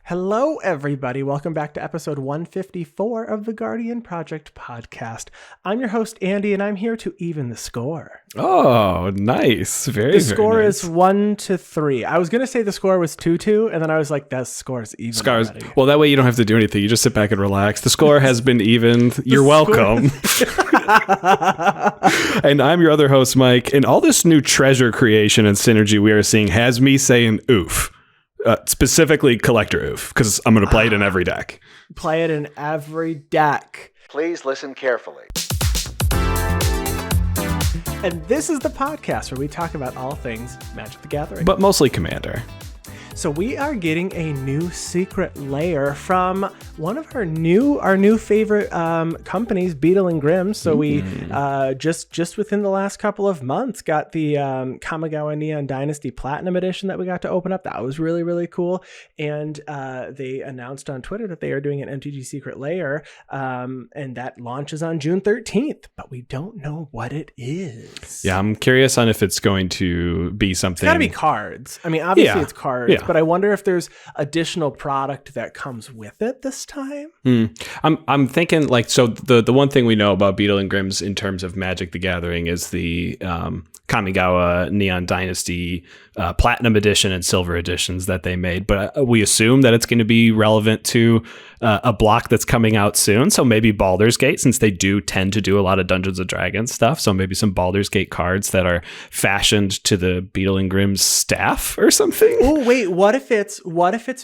Hello, everybody. Welcome back to episode 154 of the Guardian Project podcast. I'm your host, Andy, and I'm here to even the score. Oh, nice. The score nice. is 1-3. I was going to say the score was 2-2, and then I was like, that score is even. Well, that way you don't have to do anything. You just sit back and relax. The score has been evened. You're welcome. And I'm your other host, Mike. And all this new treasure creation and synergy we are seeing has me saying oof. Specifically collector oof, because I'm going to play it in every deck. Play it in every deck. Please listen carefully. And this is the podcast where we talk about all things Magic the Gathering. But mostly Commander. So we are getting a new Secret Lair from one of our new favorite companies, Beetle and Grimm. So we just within the last couple of months got the Kamigawa Neon Dynasty Platinum Edition that we got to open up. That was really, really cool. And they announced on Twitter that they are doing an MTG Secret Lair, and that launches on June 13th. But we don't know what it is. Yeah, I'm curious on if it's going to be something. It's got to be cards. I mean, obviously it's cards. Yeah. But I wonder if there's additional product that comes with it this time. I'm thinking like, so the one thing we know about Beetle and Grimm's in terms of Magic the Gathering is the Kamigawa Neon Dynasty Platinum Edition and Silver Editions that they made. But we assume that it's going to be relevant to a block that's coming out soon. So maybe Baldur's Gate, since they do tend to do a lot of Dungeons & Dragons stuff. So maybe some Baldur's Gate cards that are fashioned to the Beetle and Grimm's staff or something. Oh, wait, what if it's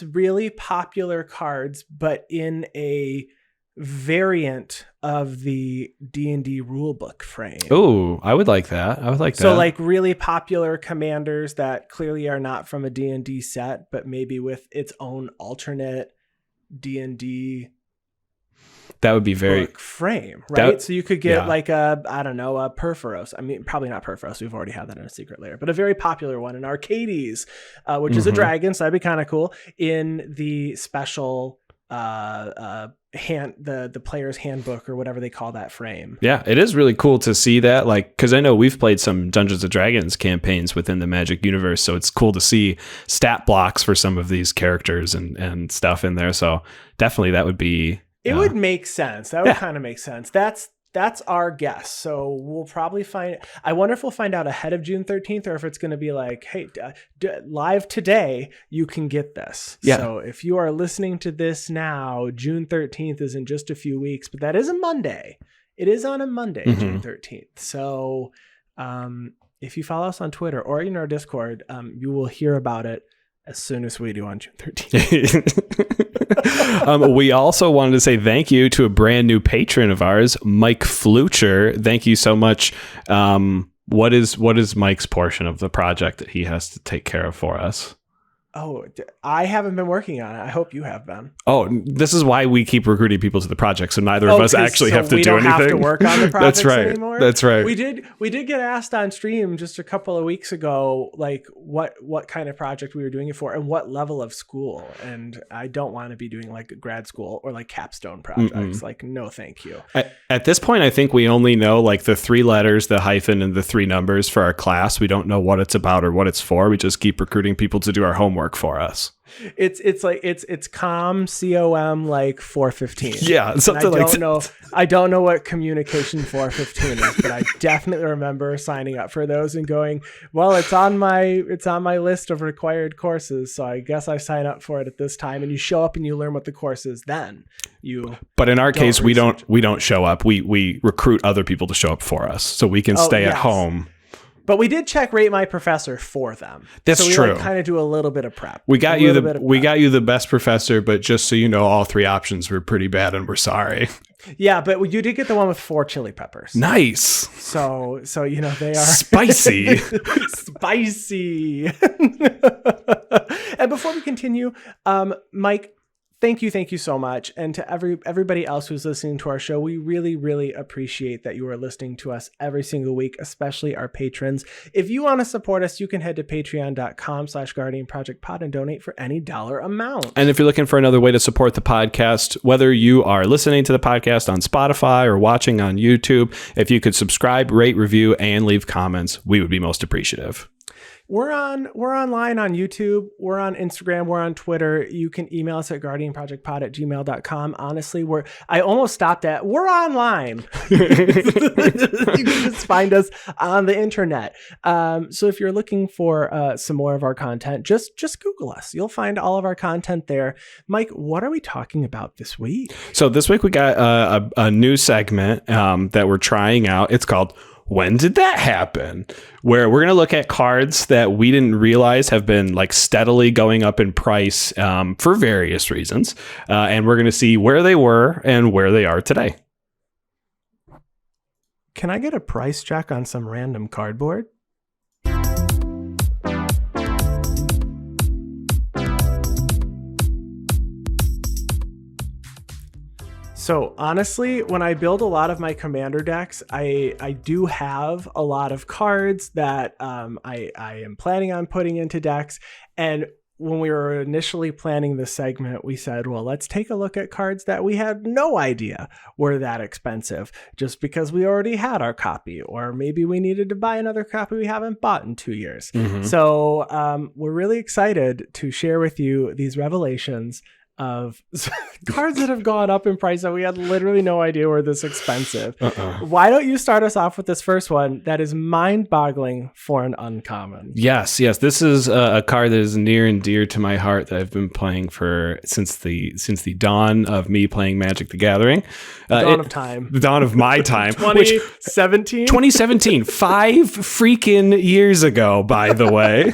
really popular cards, but in a variant of the D&D rulebook frame? Oh, I would like that. So like really popular commanders that clearly are not from a D&D set, but maybe with its own alternate D&D that would be very frame, right? So you could get like a Perforos. I mean, probably not Perforos. We've already had that in a Secret Lair, but a very popular one in Arcades, which is a dragon. So that'd be kind of cool in the special the player's handbook or whatever they call that frame. Yeah, it is really cool to see that, like, because I know we've played some Dungeons & Dragons campaigns within the Magic universe, so it's cool to see stat blocks for some of these characters and stuff in there. So definitely that would be... It would make sense. That would kind of make sense. That's our guess. So we'll probably I wonder if we'll find out ahead of June 13th or if it's going to be like, hey, live today, you can get this. Yeah. So if you are listening to this now, June 13th is in just a few weeks, but that is a Monday. It is on a Monday, June 13th. So if you follow us on Twitter or in our Discord, you will hear about it as soon as we do on June 13th. We also wanted to say thank you to a brand new patron of ours, Mike Flucher. Thank you so much. What is Mike's portion of the project that he has to take care of for us? Oh, I haven't been working on it. I hope you have been. Oh, this is why we keep recruiting people to the project, so neither of us actually have to do anything. We don't have to work on the projects anymore. That's right. We did get asked on stream just a couple of weeks ago, like what kind of project we were doing it for and what level of school. And I don't want to be doing like a grad school or like capstone projects. Like, no, thank you. At this point, I think we only know like the 3 letters, the hyphen, and the 3 numbers for our class. We don't know what it's about or what it's for. We just keep recruiting people to do our homework for us. It's like it's COM like 415. Yeah, something like that. I don't know what communication 415 is, but I definitely remember signing up for those and going, well, it's on my list of required courses, so I guess I sign up for it at this time. And you show up and you learn what the course is. Then But in our case, we don't show up. We recruit other people to show up for us, so we can stay at home. But we did check Rate My Professor for them. That's true. So we kind of do a little bit of prep. We got you the best professor, but just so you know, all 3 options were pretty bad, and we're sorry. Yeah, but you did get the one with 4 chili peppers. Nice. So you know they are spicy. Spicy. And before we continue, Mike, thank you so much. And to everybody else who's listening to our show, we really, really appreciate that you are listening to us every single week, especially our patrons. If you want to support us, you can head to patreon.com/guardianprojectpod and donate for any dollar amount. And if you're looking for another way to support the podcast, whether you are listening to the podcast on Spotify or watching on YouTube, if you could subscribe, rate, review, and leave comments, we would be most appreciative. We're online on YouTube. We're on Instagram. We're on Twitter. You can email us at guardianprojectpod@gmail.com. Honestly, I almost stopped at we're online. You can just find us on the internet. So if you're looking for some more of our content, just Google us. You'll find all of our content there. Mike, what are we talking about this week? So this week we got a new segment that we're trying out. It's called When Did That Happen? Where we're going to look at cards that we didn't realize have been like steadily going up in price for various reasons. And we're going to see where they were and where they are today. Can I get a price check on some random cardboard? So honestly, when I build a lot of my commander decks, I do have a lot of cards that I am planning on putting into decks. And when we were initially planning this segment, we said, well, let's take a look at cards that we had no idea were that expensive just because we already had our copy, or maybe we needed to buy another copy we haven't bought in 2 years. Mm-hmm. So we're really excited to share with you these revelations of cards that have gone up in price that we had literally no idea were this expensive. Why don't you start us off with this first one that is mind-boggling for an uncommon? Yes. This is a card that is near and dear to my heart that I've been playing for since the dawn of me playing Magic the Gathering. The dawn of time. The dawn of my time. 2017? 2017. 5 freaking years ago, by the way.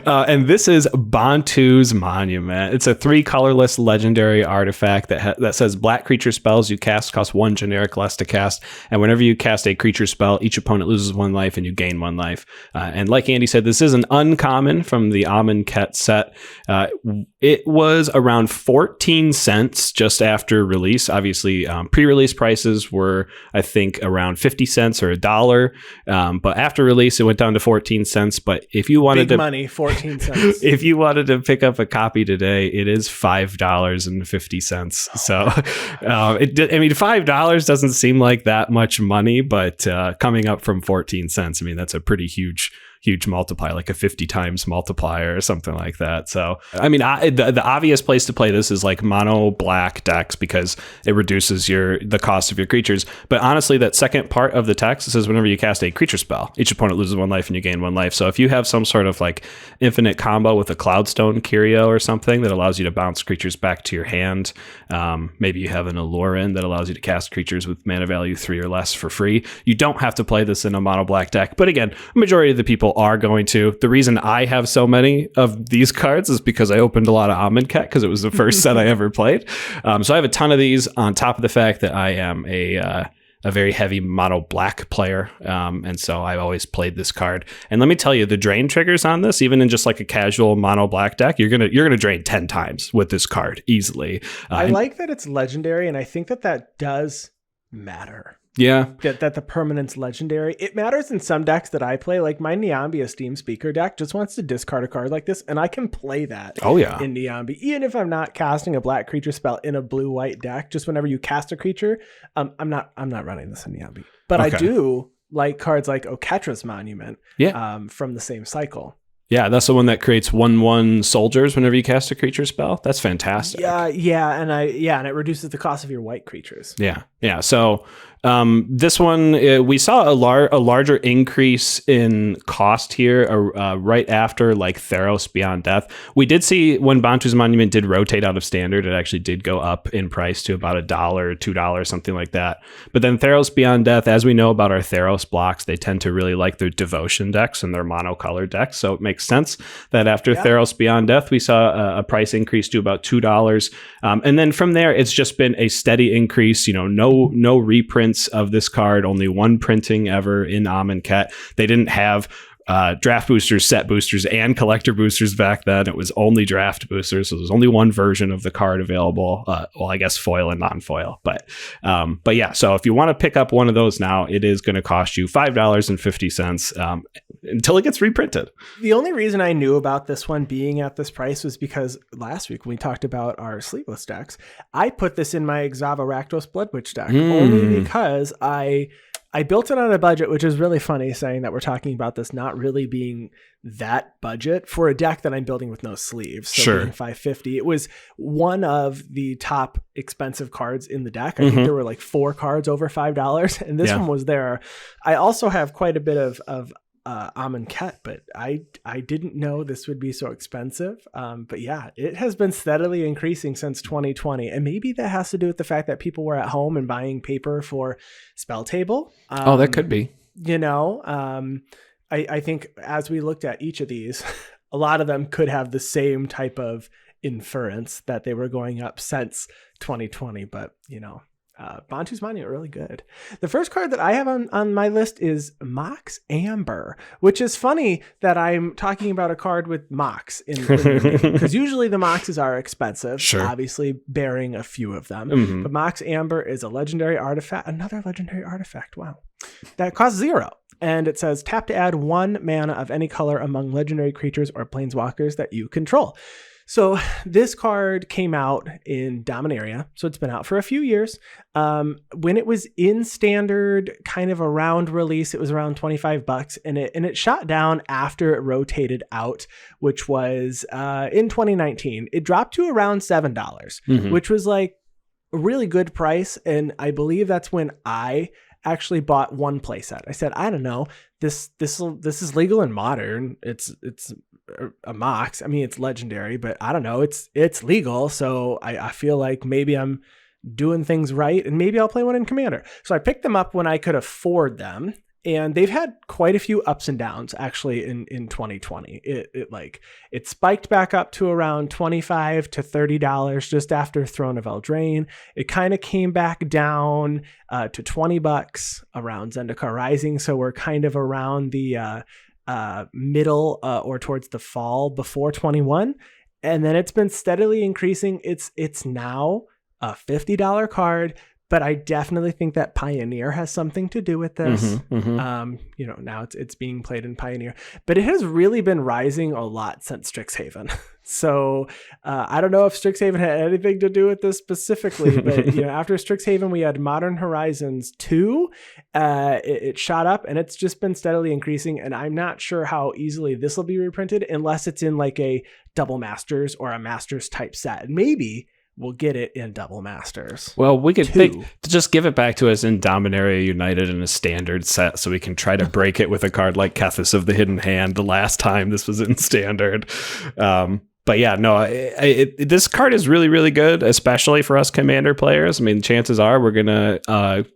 And this is Bantus Monument. It's a 3 colorless legendary artifact that says black creature spells you cast cost 1 generic less to cast, and whenever you cast a creature spell, each opponent loses 1 life and you gain 1 life. And like Andy said, this is an uncommon from the Amonkhet set. It was around 14 cents just after release. Obviously, pre-release prices were, I think, around 50 cents or $1. But after release, it went down to 14 cents. But if you wanted Big money, 14 cents. If you wanted to pick up a copy today, it is $5.50. So, $5 doesn't seem like that much money, but coming up from 14 cents, I mean, that's a pretty huge multiplier, like a 50 times multiplier or something like that. So, I mean, the obvious place to play this is like mono black decks because it reduces the cost of your creatures. But honestly, that second part of the text says whenever you cast a creature spell, each opponent loses 1 life and you gain 1 life. So if you have some sort of like infinite combo with a Cloudstone Curio or something that allows you to bounce creatures back to your hand, maybe you have an Alurin that allows you to cast creatures with mana value 3 or less for free. You don't have to play this in a mono black deck. But again, majority of the people are going to. The reason I have so many of these cards is because I opened a lot of Amonkhet because it was the first set I ever played. So I have a ton of these on top of the fact that I am a very heavy mono black player. And so I've always played this card. And let me tell you, the drain triggers on this, even in just like a casual mono black deck, you're gonna drain 10 times with this card easily. I like that it's legendary, and I think that does matter. Yeah. That the permanent's legendary. It matters in some decks that I play. Like my Niambi Esteemed Speaker deck just wants to discard a card like this, and I can play that in Niambi. Even if I'm not casting a black creature spell in a blue-white deck, just whenever you cast a creature, I'm not running this in Niambi. But I do like cards like Oketra's Monument from the same cycle. Yeah, that's the one that creates 1/1 soldiers whenever you cast a creature spell. That's fantastic. Yeah, and it reduces the cost of your white creatures. Yeah. So this one, we saw a larger increase in cost here right after like Theros Beyond Death. We did see when Bantus Monument did rotate out of standard, it actually did go up in price to about $1, $2, something like that. But then Theros Beyond Death, as we know about our Theros blocks, they tend to really like their devotion decks and their monocolored decks. So it makes sense that after Theros Beyond Death, we saw a price increase to about $2. And then from there, it's just been a steady increase. No reprints of this card, only 1 printing ever in Amonkhet. They didn't have draft boosters, set boosters, and collector boosters back then. It was only draft boosters, so there's only 1 version of the card available. Well, I guess foil and non-foil, but yeah. So if you want to pick up one of those now, it is going to cost you $5.50 until it gets reprinted. The only reason I knew about this one being at this price was because last week when we talked about our sleeveless decks, I put this in my Xava Rakdos Blood Witch deck only because I I built it on a budget, which is really funny saying that we're talking about this not really being that budget for a deck that I'm building with no sleeves. So Sure. being $550. It was one of the top expensive cards in the deck. I think there were like 4 cards over $5, and this one was there. I also have quite a bit of Amonkhet, but I didn't know this would be so expensive. But yeah, it has been steadily increasing since 2020, and maybe that has to do with the fact that people were at home and buying paper for Spell Table. That could be. You know, I think as we looked at each of these, a lot of them could have the same type of inference that they were going up since 2020. But you know. Bantus Monument, really good. The first card that I have on my list is Mox Amber, which is funny that I'm talking about a card with Mox in because usually the Moxes are expensive, obviously bearing a few of them. But Mox Amber is a legendary artifact, another legendary artifact. Wow. That costs 0. And it says tap to add 1 mana of any color among legendary creatures or planeswalkers that you control. So this card came out in Dominaria, so it's been out for a few years. When it was in standard, kind of around release, it was around $25, and it shot down after it rotated out, which was in 2019. It dropped to around $7, which was like a really good price, and I believe that's when I actually bought one playset. I said, I don't know, this is legal in Modern. It's a Mox. I mean, it's legendary, but I don't know. It's legal, so I feel like maybe I'm doing things right, and maybe I'll play one in Commander. So I picked them up when I could afford them, and they've had quite a few ups and downs actually in 2020. It spiked back up to around $25 to $30 just after Throne of Eldraine. It kind of came back down to $20 around Zendikar Rising. So we're kind of around the middle or towards the fall before 21, and then it's been steadily increasing. It's now a $50 card, but I definitely think that Pioneer has something to do with this. You know, now it's being played in Pioneer, but it has really been rising a lot since Strixhaven. So I don't know if Strixhaven had anything to do with this specifically, but you know, after Strixhaven, we had Modern Horizons 2. It shot up, and it's just been steadily increasing. And I'm not sure how easily this will be reprinted unless it's in like a double Masters or a Masters type set. Maybe we'll get it in double Masters. Well, we could think to just give it back to us in Dominaria United in a standard set, so we can try to break it with a card like Kethis of the Hidden Hand the last time this was in standard. But yeah, no, this card is really, really good, especially for us Commander players. I mean, chances are we're going to,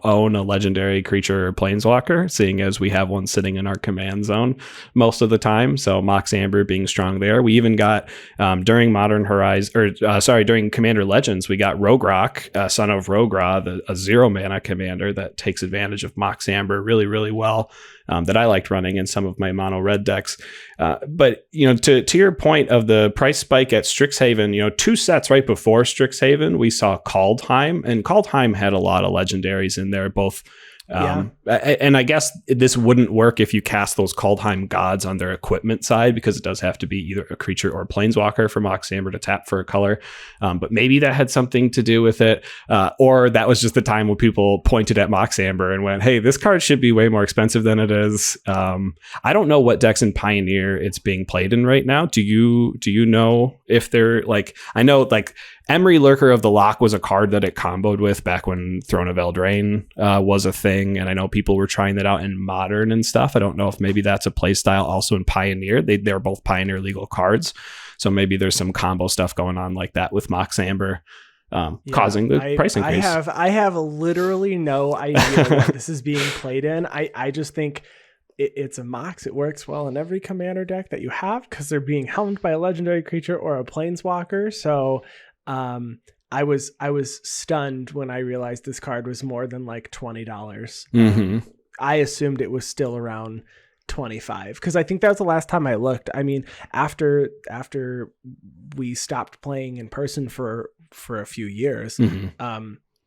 own a legendary creature or planeswalker, seeing as we have one sitting in our command zone most of the time. So Mox Amber being strong there. We even got, during during Commander Legends, we got Rogrock, Son of Rogra, a 0 mana commander that takes advantage of Mox Amber really, really well. That I liked running in some of my mono red decks. But, you know, to your point of the price spike at Strixhaven, you know, 2 sets right before Strixhaven, we saw Kaldheim, and Kaldheim had a lot of legendaries in there, both. And I guess this wouldn't work if you cast those Kaldheim gods on their equipment side, because it does have to be either a creature or a planeswalker for Mox Amber to tap for a color. But maybe that had something to do with it. Or that was just the time when people pointed at Mox Amber and went, hey, this card should be way more expensive than it is. I don't know what decks in Pioneer it's being played in right now. Do you know if they're like, I know like Emery Lurker of the Lock was a card that it comboed with back when Throne of Eldraine was a thing. And I know people were trying that out in Modern and stuff. I don't know if maybe that's a play style also in Pioneer. They're both Pioneer legal cards. So maybe there's some combo stuff going on like that with Mox Amber causing the price increase. I have literally no idea what this is being played in. I just think it's a Mox. It works well in every Commander deck that you have because they're being helmed by a legendary creature or a planeswalker. So I was stunned when I realized this card was more than like $20. I assumed it was still around 25 because I think that was the last time I looked. I mean, after we stopped playing in person for a few years,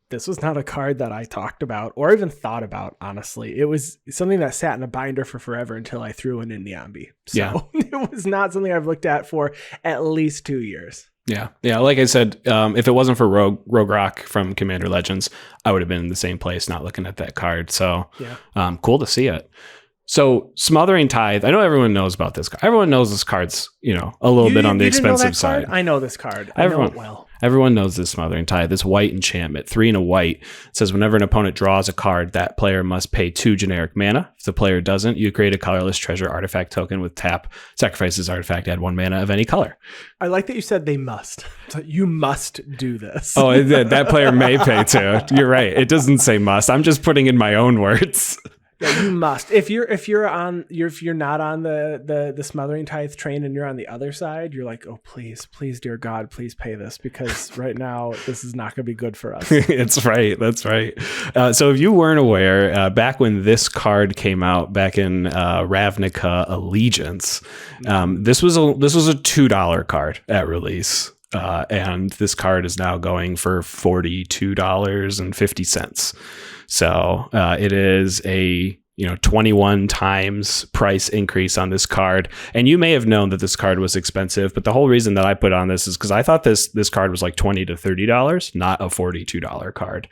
this was not a card that I talked about or even thought about, honestly. It was something that sat in a binder for forever until I threw it in Niambi. So it was not something I've looked at for at least 2 years. Yeah. Yeah. Like I said, if it wasn't for Rogue Rock from Commander Legends, I would have been in the same place, not looking at that card. So cool to see it. So Smothering Tithe, I know everyone knows about this card. Everyone knows this card's, a little bit on the expensive side. I know this card. I know it well. Everyone knows this Smothering Tithe, this white enchantment, 3 and a white. It says whenever an opponent draws a card, that player must pay 2 generic mana. If the player doesn't, you create a colorless treasure artifact token with tap, sacrifice this artifact, add 1 mana of any color. I like that you said they must. So you must do this. Oh, that player may pay too. You're right. It doesn't say must. I'm just putting in my own words. Yeah, you must. If you're not on the Smothering Tithe train and you're on the other side, you're like, oh please, dear God, please pay this, because right now this is not going to be good for us. It's right. That's right. So if you weren't aware, back when this card came out, back in Ravnica Allegiance, this was a $2 card at release. And this card is now going for $42.50. So it is a 21 times price increase on this card. And you may have known that this card was expensive, but the whole reason that I put on this is because I thought this card was like $20 to $30, not a $42 card.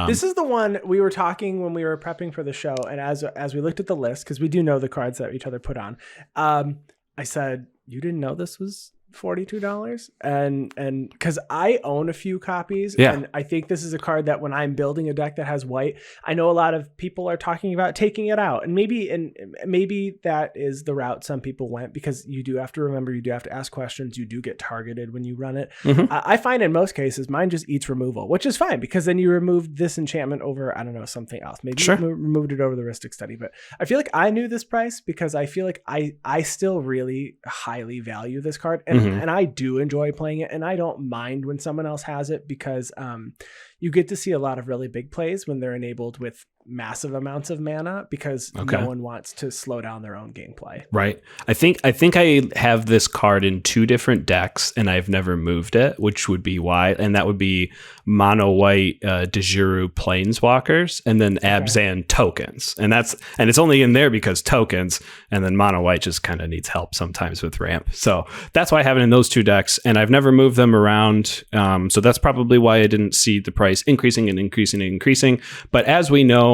This is the one we were talking when we were prepping for the show, and as we looked at the list, because we do know the cards that each other put on, I said, you didn't know this was $42, and because I own a few copies, and I think this is a card that when I'm building a deck that has white, I know a lot of people are talking about taking it out, and maybe that is the route some people went, because you do have to remember, you do have to ask questions, you do get targeted when you run it. I find in most cases mine just eats removal, which is fine, because then you removed this enchantment over, I don't know, something else, maybe you removed it over the Rhystic Study. But I feel like I knew this price because I feel like I still really highly value this card, and I do enjoy playing it, and I don't mind when someone else has it, because you get to see a lot of really big plays when they're enabled with massive amounts of mana, because no one wants to slow down their own gameplay. Right. I think I have this card in 2 different decks, and I've never moved it, which would be why. And that would be mono white Dejuru Planeswalkers, and then Abzan tokens. And it's only in there because tokens, and then mono white just kind of needs help sometimes with ramp. So that's why I have it in those 2 decks, and I've never moved them around. So that's probably why I didn't see the price increasing and increasing and increasing. But as we know,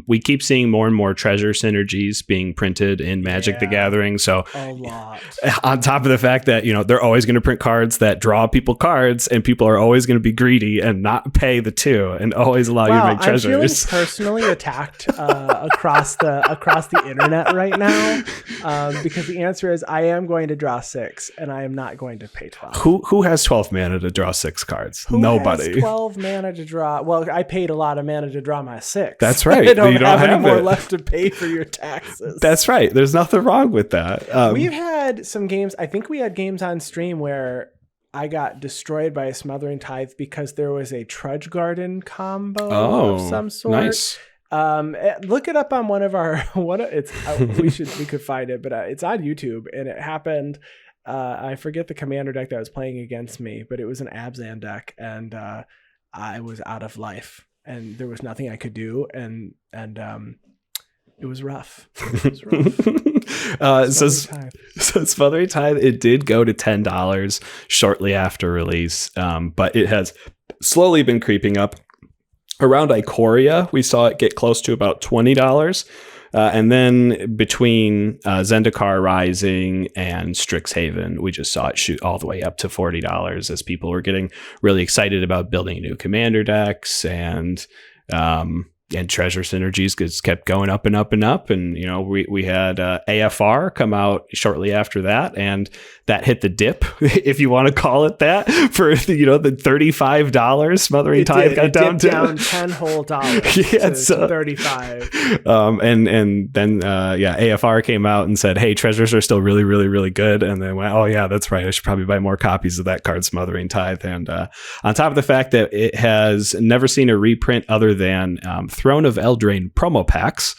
we keep seeing more and more treasure synergies being printed in Magic the Gathering. So a lot. On top of the fact that, they're always going to print cards that draw people cards, and people are always going to be greedy and not pay the 2 and always allow you to make treasures. I'm feeling personally attacked across the internet right now, because the answer is I am going to draw 6 and I am not going to pay 12. Who has 12 mana to draw 6 cards? Nobody. Who has 12 mana to draw? Well, I paid a lot of mana to draw my 6. That's right. I don't have any more left to pay for your taxes. That's right. There's nothing wrong with that. We've had some games. I think we had games on stream where I got destroyed by a Smothering Tithe because there was a Trudge Garden combo of some sort. Nice. Look it up on one of our we could find it, but it's on YouTube, and it happened. I forget the commander deck that was playing against me, but it was an Abzan deck, and I was out of life, and there was nothing I could do, and it was rough. So Smothering Tithe, it did go to $10 shortly after release, but it has slowly been creeping up. Around Ikoria, we saw it get close to about $20. And then between Zendikar Rising and Strixhaven, we just saw it shoot all the way up to $40 as people were getting really excited about building new commander decks, and treasure synergies just kept going up and up and up. And, we had AFR come out shortly after that, and that hit the dip, if you want to call it that, for, the $35 Smothering Tithe got down to. Down $10 whole to 35. And then AFR came out and said, hey, treasures are still really, really, really good. And then went, oh yeah, that's right, I should probably buy more copies of that card, Smothering Tithe. And on top of the fact that it has never seen a reprint other than Throne of Eldraine promo packs,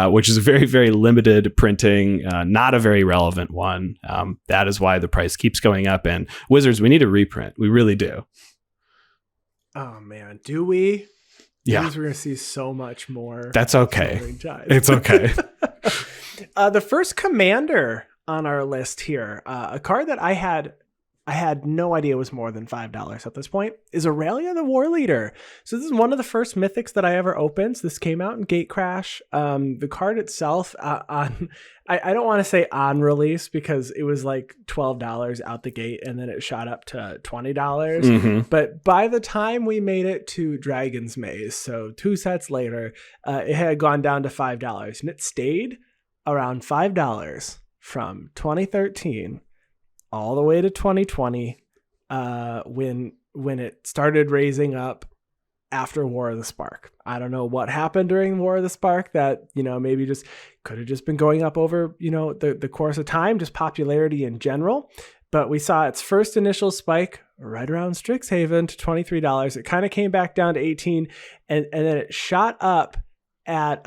which is a very, very limited printing, not a very relevant one. That is why the price keeps going up. And Wizards, we need a reprint. We really do. Oh man, do we? Yeah, we're gonna see so much more. That's okay. It's okay. The first commander on our list here, a card that I had I had no idea it was more than $5 at this point, is Auralia the War Leader. So this is one of the first mythics that I ever opened. So this came out in Gate Crash. The card itself, I don't want to say on release because it was like $12 out the gate and then it shot up to $20. Mm-hmm. But by the time we made it to Dragon's Maze, so 2 sets later, it had gone down to $5 and it stayed around $5 from 2013 all the way to 2020, when it started raising up after War of the Spark. I don't know what happened during War of the Spark that, maybe just could have just been going up over, the course of time, just popularity in general. But we saw its first initial spike right around Strixhaven to $23. It kind of came back down to $18, and then it shot up at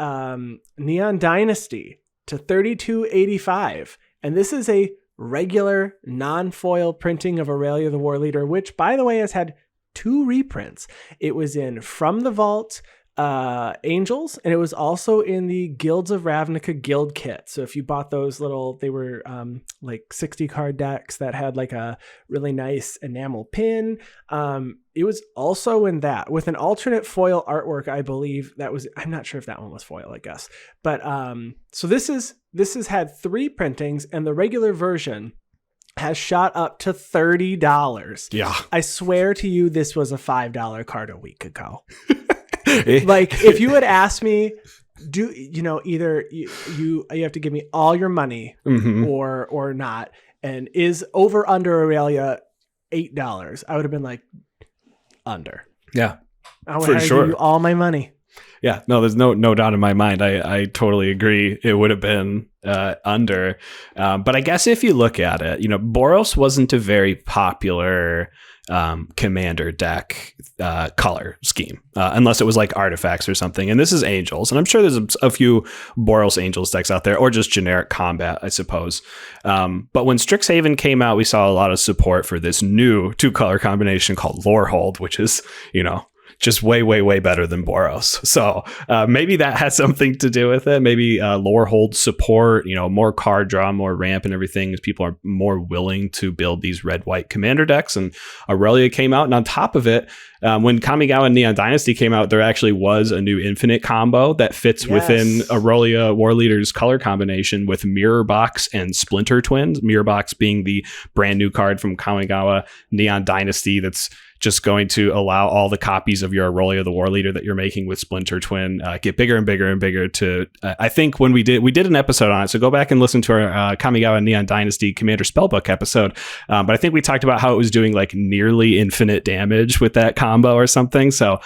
Neon Dynasty to $32.85. And this is a regular non-foil printing of Auralia the War Leader, which, by the way, has had 2 reprints. It was in From the Vault Angels, and it was also in the Guilds of Ravnica guild kit. So if you bought those they were like 60 card decks that had like a really nice enamel pin. It was also in that with an alternate foil artwork, I believe. I'm not sure if that one was foil, I guess. But so this has had 3 printings, and the regular version has shot up to $30. Yeah. I swear to you, this was a $5 card a week ago. Like, if you had asked me, either you have to give me all your money, mm-hmm. or not, and is over under Auralia $8, I would have been like, under. Yeah, I would have give you all my money. Yeah, no, there's no doubt in my mind. I totally agree. It would have been under. But I guess if you look at it, Boros wasn't a very popular commander deck color scheme, unless it was like artifacts or something. And this is Angels. And I'm sure there's a few Boros Angels decks out there, or just generic combat, I suppose. But when Strixhaven came out, we saw a lot of support for this new 2-color combination called Lorehold, which is, just way, way, way better than Boros. So maybe that has something to do with it. Maybe Lorehold support, more card draw, more ramp and everything, as people are more willing to build these red-white commander decks. And Auralia came out. And on top of it, when Kamigawa and Neon Dynasty came out, there actually was a new infinite combo that fits within Auralia War Leader's color combination with Mirror Box and Splinter Twins. Mirror Box being the brand new card from Kamigawa Neon Dynasty that's just going to allow all the copies of your Auralia the War Leader that you're making with Splinter Twin get bigger and bigger and bigger to, I think when we did an episode on it, so go back and listen to our Kamigawa Neon Dynasty Commander Spellbook episode. But I think we talked about how it was doing like nearly infinite damage with that combo or something. So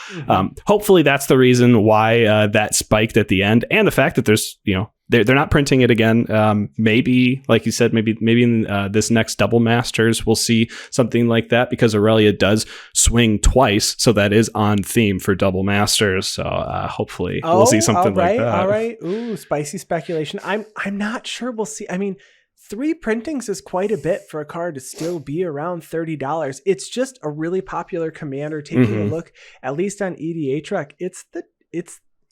hopefully that's the reason why that spiked at the end, and the fact that there's, they're not printing it again. Maybe, like you said, maybe in this next Double Masters, we'll see something like that, because Auralia does swing twice. So that is on theme for Double Masters. So hopefully we'll see something like that. All right. Ooh, spicy speculation. I'm not sure we'll see. I mean, 3 printings is quite a bit for a card to still be around $30. It's just a really popular commander. Taking a look, at least on EDHREC, it's the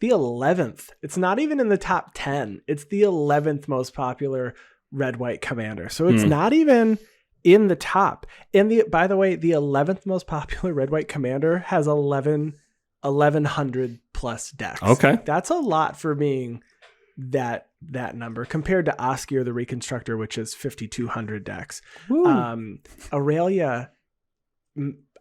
11th. It's not even in the top 10. It's the 11th most popular red-white commander. So it's not even in the top. And by the way, the 11th most popular red-white commander has 1,100 plus decks. Okay. That's a lot for being that number compared to Oskier the Reconstructor, which is 5,200 decks. Auralia,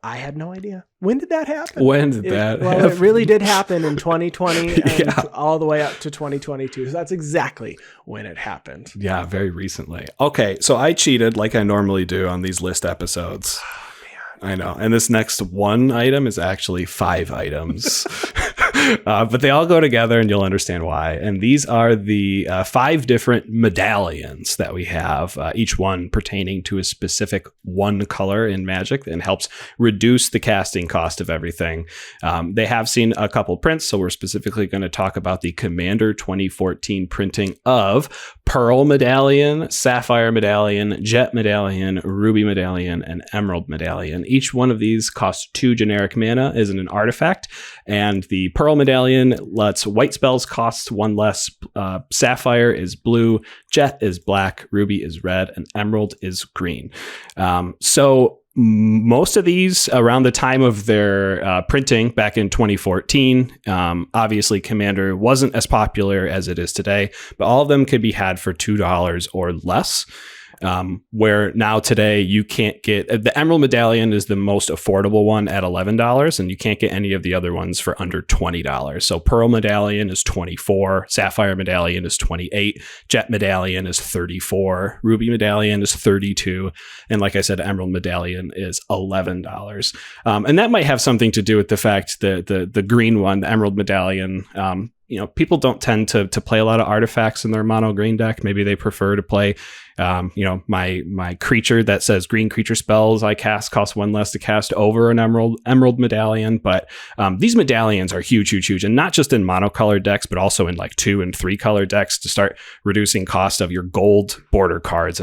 I had no idea. When did that happen? It really did happen in 2020 and all the way up to 2022. So that's exactly when it happened. Yeah, very recently. Okay, so I cheated like I normally do on these list episodes. Oh, man. I know. And this next one item is actually 5 items. But they all go together, and you'll understand why. And these are the 5 different medallions that we have, each one pertaining to a specific one color in Magic, and helps reduce the casting cost of everything. They have seen a couple prints, so we're specifically going to talk about the Commander 2014 printing of Pearl Medallion, Sapphire Medallion, Jet Medallion, Ruby Medallion, and Emerald Medallion. Each one of these costs 2 generic mana, is an artifact, and the Pearl Pearl Medallion lets white spells cost 1 less. Sapphire is blue. Jet is black. Ruby is red. And Emerald is green. So most of these around the time of their printing back in 2014, obviously Commander wasn't as popular as it is today, but all of them could be had for $2 or less. Where now today you can't get the Emerald Medallion is the most affordable one at $11, and you can't get any of the other ones for under $20. So Pearl Medallion is $24, Sapphire Medallion is $28, Jet Medallion is $34, Ruby Medallion is $32, and like I said, Emerald Medallion is $11. And that might have something to do with the fact that the green one, the Emerald Medallion, people don't tend to play a lot of artifacts in their mono green deck. Maybe they prefer to play, my creature that says green creature spells I cast costs 1 less to cast over an Emerald Medallion. But these medallions are huge, and not just in monocolored decks, but also in like 2 and 3 color decks to start reducing cost of your gold border cards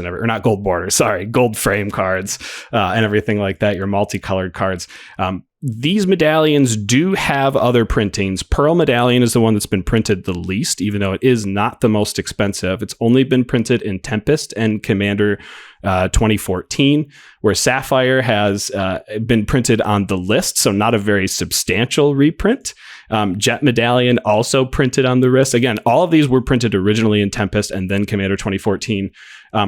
gold frame cards and everything like that. Your multicolored cards. These medallions do have other printings. Pearl Medallion is the one that's been printed the least, even though it is not the most expensive. It's only been printed in Tempest and Commander 2014, where Sapphire has been printed on the list, so not a very substantial reprint. Jet Medallion also printed on the list. Again, all of these were printed originally in Tempest and then Commander 2014.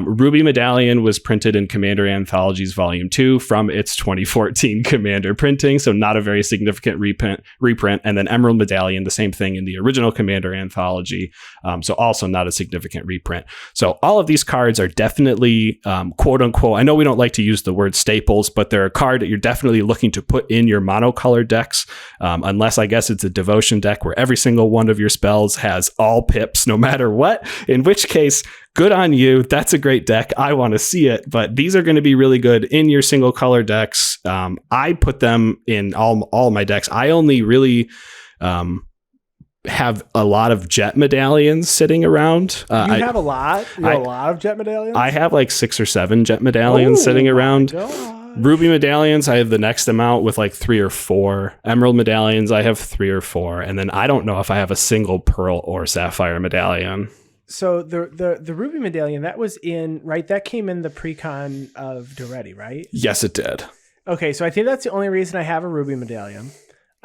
Ruby Medallion was printed in Commander Anthologies Volume 2 from its 2014 Commander printing, so not a very significant reprint. And then Emerald Medallion, the same thing in the original Commander Anthology, so also not a significant reprint. So all of these cards are definitely, quote unquote, I know we don't like to use the word staples, but they're a card that you're definitely looking to put in your monocolor decks, unless I guess it's a devotion deck where every single one of your spells has all pips no matter what, in which case, good on you. That's a great deck. I want to see it, but these are going to be really good in your single color decks. I put them in all my decks. I only really have a lot of Jet Medallions sitting around. You have a lot? You have a lot of Jet Medallions? I have like 6 or 7 Jet Medallions sitting around. Ruby Medallions, I have the next amount with like 3 or 4. Emerald Medallions, I have 3 or 4. And then I don't know if I have a single Pearl or Sapphire Medallion. So the Ruby Medallion, that was that came in the pre-con of Doretti, right? Yes, it did. Okay, so I think that's the only reason I have a Ruby Medallion.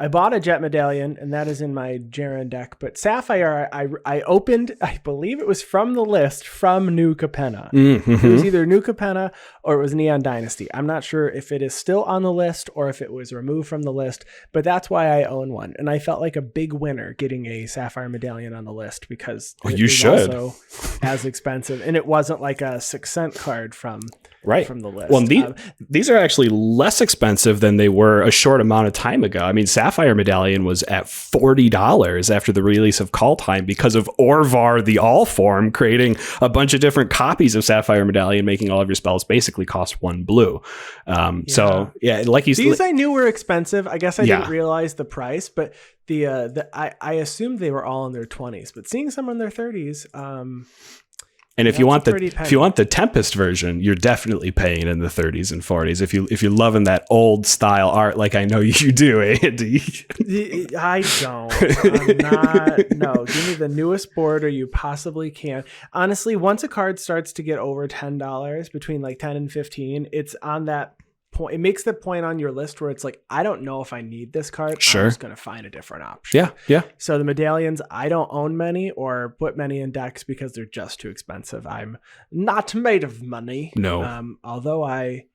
I bought a Jet Medallion, and that is in my Jaren deck. But Sapphire, I opened, I believe it was from the list from New Capenna. Mm-hmm. It was either New Capenna or it was Neon Dynasty. I'm not sure if it is still on the list or if it was removed from the list, but that's why I own one. And I felt like a big winner getting a Sapphire Medallion on the list because it was also as expensive. And it wasn't like a 6-cent card from the list. Well, these are actually less expensive than they were a short amount of time ago. I mean, Sapphire Medallion was at $40 after the release of Call Time because of Orvar the All Form creating a bunch of different copies of Sapphire Medallion, making all of your spells basically cost 1 blue. So yeah, like these I knew were expensive. I guess I didn't realize the price, but I assumed they were all in their 20s, but seeing some in their 30s, and if you want the Tempest version, you're definitely paying in the 30s and 40s. If you're loving that old style art, like I know you do, Andy. I don't. I'm not. No, give me the newest border you possibly can. Honestly, once a card starts to get over $10, between like 10 and 15, it's on that point. It makes the point on your list where it's like, I don't know if I need this card. Sure. I'm just going to find a different option. Yeah. So the medallions, I don't own many or put many in decks because they're just too expensive. I'm not made of money. No. Although I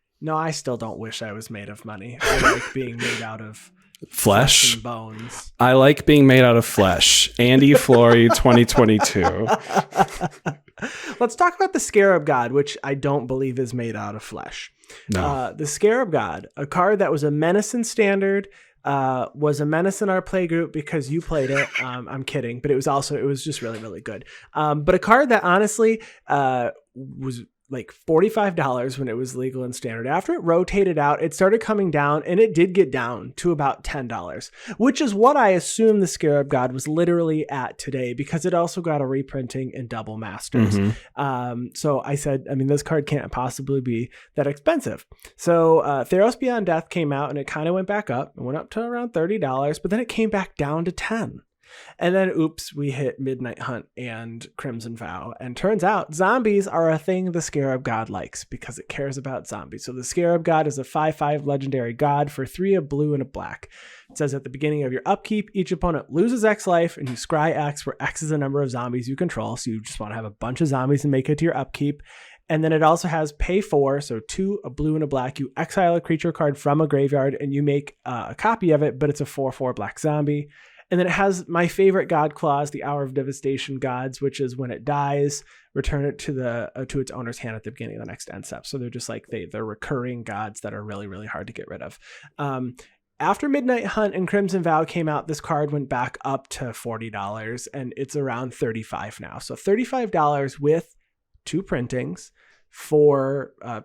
still don't wish I was made of money. I like being made out of flesh and bones. I like being made out of flesh. Andy Flory 2022. Let's talk about the Scarab God, which I don't believe is made out of flesh. No. The Scarab God, a card that was a menace in Standard, was a menace in our play group because you played it. I'm kidding, but it was just really, really good. But a card that honestly was like $45 when it was legal and standard. After it rotated out, it started coming down, and it did get down to about $10, which is what I assume the Scarab God was literally at today, because it also got a reprinting in double masters. So I said, I mean, this card can't possibly be that expensive. So Theros Beyond Death came out, and it kind of went back up. It went up to around $30, but then it came back down to $10. And then, oops, we hit Midnight Hunt and Crimson Vow. And turns out zombies are a thing the Scarab God likes, because it cares about zombies. So the Scarab God is a 5/5 legendary god for 3 of blue and a black. It says at the beginning of your upkeep, each opponent loses X life, and you scry X, where X is the number of zombies you control. So you just want to have a bunch of zombies and make it to your upkeep. And then it also has pay 4, so 2, a blue and a black. You exile a creature card from a graveyard, and you make a copy of it, but it's a 4/4 black zombie. And then it has my favorite god clause, the Hour of Devastation gods, which is when it dies, return it to its owner's hand at the beginning of the next end step. So they're just like they're recurring gods that are really, really hard to get rid of. After Midnight Hunt and Crimson Vow came out, this card went back up to $40, and it's around $35 now. So $35 with 2 printings for a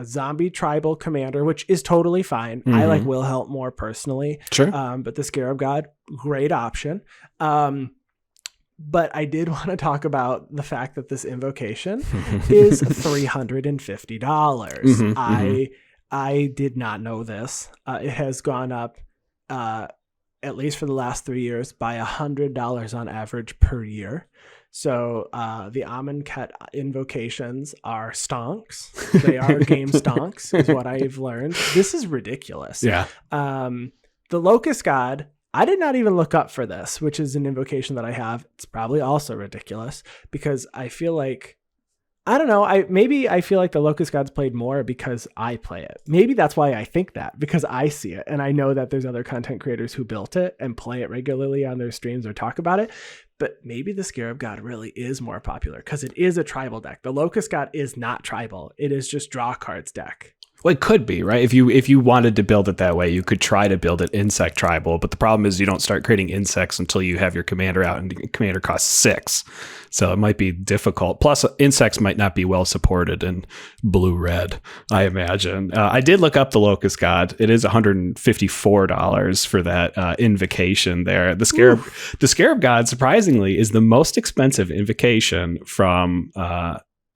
zombie tribal commander, which is totally fine. I like Wilhelm more personally. Sure. But the Scarab God, great option. But I did want to talk about the fact that this invocation is $350. I did not know this. It has gone up, at least for the last 3 years, by $100 on average per year. So the Amonkhet invocations are stonks. They are game stonks, is what I've learned. This is ridiculous. Yeah. The Locust God, I did not even look up for this, which is an invocation that I have. It's probably also ridiculous, because I feel like, I don't know, maybe I feel like the Locust God's played more because I play it. Maybe that's why I think that, because I see it, and I know that there's other content creators who built it and play it regularly on their streams or talk about it. But maybe the Scarab God really is more popular because it is a tribal deck. The Locust God is not tribal. It is just draw cards deck. Well, it could be, right? If you wanted to build it that way, you could try to build it insect tribal, but the problem is you don't start creating insects until you have your commander out, and the commander costs 6. So it might be difficult. Plus, insects might not be well supported in blue-red, I imagine. I did look up the Locust God. It is $154 for that invocation there. The Scarab God, surprisingly, is the most expensive invocation from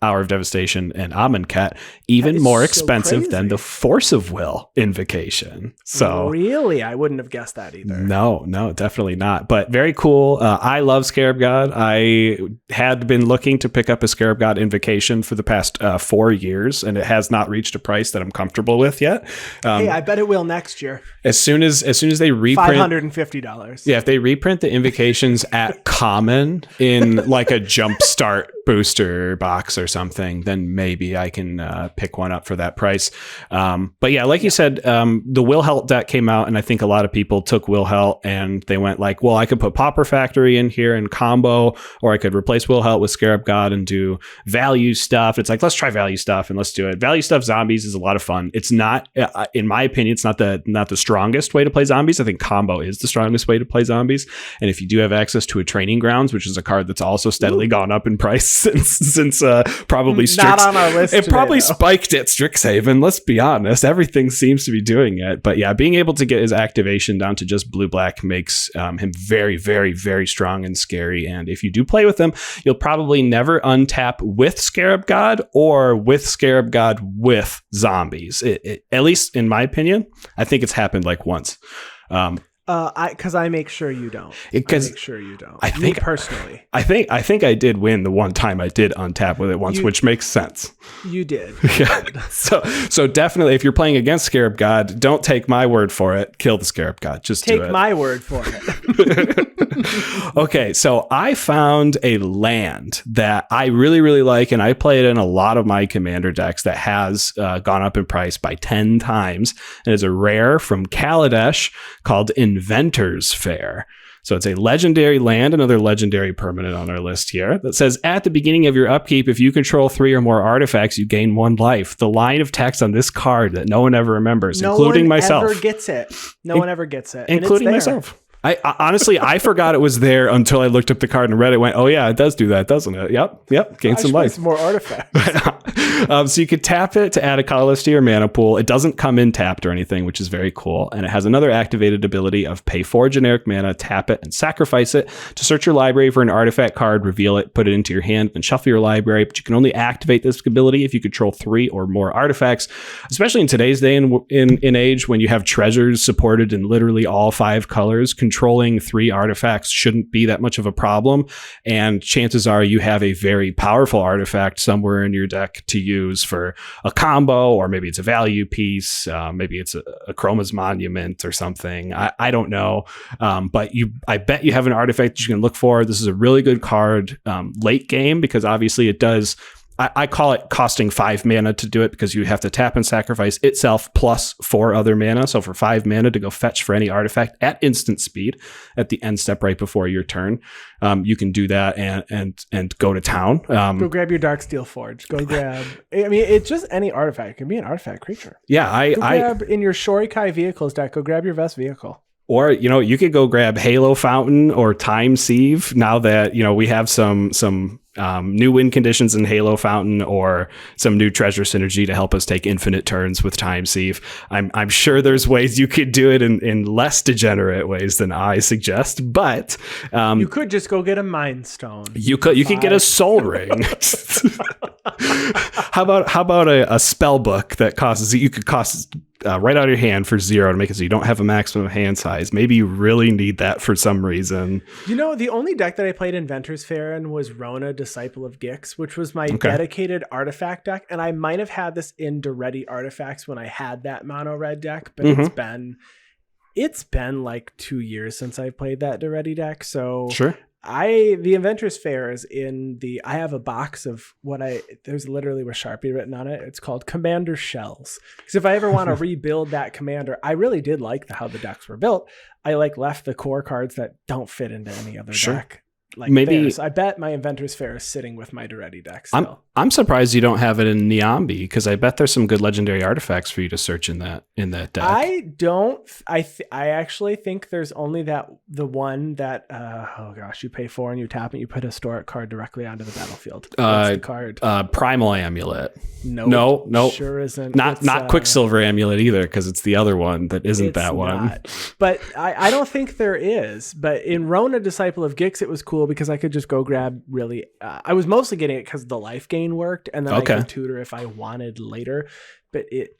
Hour of Devastation and Amonkhet, even more expensive than the Force of Will invocation. So really, I wouldn't have guessed that either. No, definitely not. But very cool. I love Scarab God. I had been looking to pick up a Scarab God invocation for the past 4 years, and it has not reached a price that I'm comfortable with yet. Hey, I bet it will next year. As soon as they reprint $550. Yeah, if they reprint the invocations at common in like a Jumpstart booster box or something, then maybe I can pick one up for that price. But yeah, like you said, the Wilhelt deck came out, and I think a lot of people took Wilhelt and they went like, well, I could put Pauper Factory in here and combo, or I could replace Wilhelt with Scarab God and do value stuff. It's like, let's try value stuff and let's do it. Value stuff zombies is a lot of fun. It's not, in my opinion, it's not the strongest way to play zombies. I think combo is the strongest way to play zombies. And if you do have access to a Training Grounds, which is a card that's also steadily gone up in price since probably not on our list. It probably spiked at Strixhaven. Let's be honest. Everything seems to be doing it. But yeah, being able to get his activation down to just blue-black makes him very, very, very strong and scary. And if you do play with him, you'll probably never untap with Scarab God or with Scarab God with zombies. At least in my opinion, I think it's happened like once. Because I make sure you don't. I make sure you don't. I think personally. I think I did win the one time I did untap with it once, which makes sense. You did. Yeah. So definitely, if you're playing against Scarab God, don't take my word for it. Kill the Scarab God. Just do it. Take my word for it. Okay, so I found a land that I really, really like, and I play it in a lot of my commander decks that has gone up in price by 10 times. And it's a rare from Kaladesh called Inventor's Fair. So it's a legendary land, another legendary permanent on our list here, that says at the beginning of your upkeep, if you control 3 or more artifacts, you gain 1 life. The line of text on this card that no one ever remembers, including myself. No one ever gets it. No one ever gets it. Including myself. Honestly, I forgot it was there until I looked up the card and read it. Went, oh yeah, it does do that, doesn't it? Yep. Gain some life. Some more artifacts. So you could tap it to add a colorless to your mana pool. It doesn't come in tapped or anything, which is very cool. And it has another activated ability of pay 4 generic mana, tap it, and sacrifice it to search your library for an artifact card, reveal it, put it into your hand, and shuffle your library. But you can only activate this ability if you control 3 or more artifacts, especially in today's day and in age when you have treasures supported in literally all 5 colors. Controlling 3 artifacts shouldn't be that much of a problem, and chances are you have a very powerful artifact somewhere in your deck to use for a combo, or maybe it's a value piece, maybe it's a Chroma's Monument or something. I don't know, but I bet you have an artifact that you can look for. This is a really good card late game, because obviously it does. I call it costing 5 mana to do it, because you have to tap and sacrifice itself plus 4 other mana. So for 5 mana to go fetch for any artifact at instant speed at the end step right before your turn, you can do that and go to town. Go grab your Darksteel Forge. Go grab. I mean, it's just any artifact. It can be an artifact creature. Yeah, grab in your Shorikai vehicles deck. Go grab your Vest vehicle. Or, you could go grab Halo Fountain or Time Sieve now that, we have some new win conditions in Halo Fountain, or some new treasure synergy to help us take infinite turns with Time Sieve. I'm sure there's ways you could do it in less degenerate ways than I suggest, but you could just go get a Mind Stone. You could get a Soul Ring. How about a spell book that costs right out of your hand for 0 to make it so you don't have a maximum hand size? Maybe you really need that for some reason. The only deck that I played Inventor's Fair in was Rona, Disciple of Gix, which was my dedicated artifact deck. And I might have had this in Duretti Artifacts when I had that mono red deck, but it's been like 2 years since I played that Duretti deck. So sure. The Inventor's Fair is I have a box of there's literally with Sharpie written on it. It's called Commander Shells. Because if I ever want to rebuild that commander, I really did like how the decks were built. I left the core cards that don't fit into any other deck. Maybe I bet my Inventor's Fair is sitting with my Duretti deck still. I'm surprised you don't have it in Niambi, because I bet there's some good legendary artifacts for you to search in that deck. I don't. I actually think there's only the one that you pay 4 and you tap it, you put a historic card directly onto the battlefield. What's the card? Primal Amulet. No, sure isn't. Not Quicksilver Amulet either, because it's the other one that isn't that one. Not. But I don't think there is. But in Rona, Disciple of Gix, it was cool because I could just go grab really. I was mostly getting it because the life gain worked, and then I could tutor if I wanted later. But it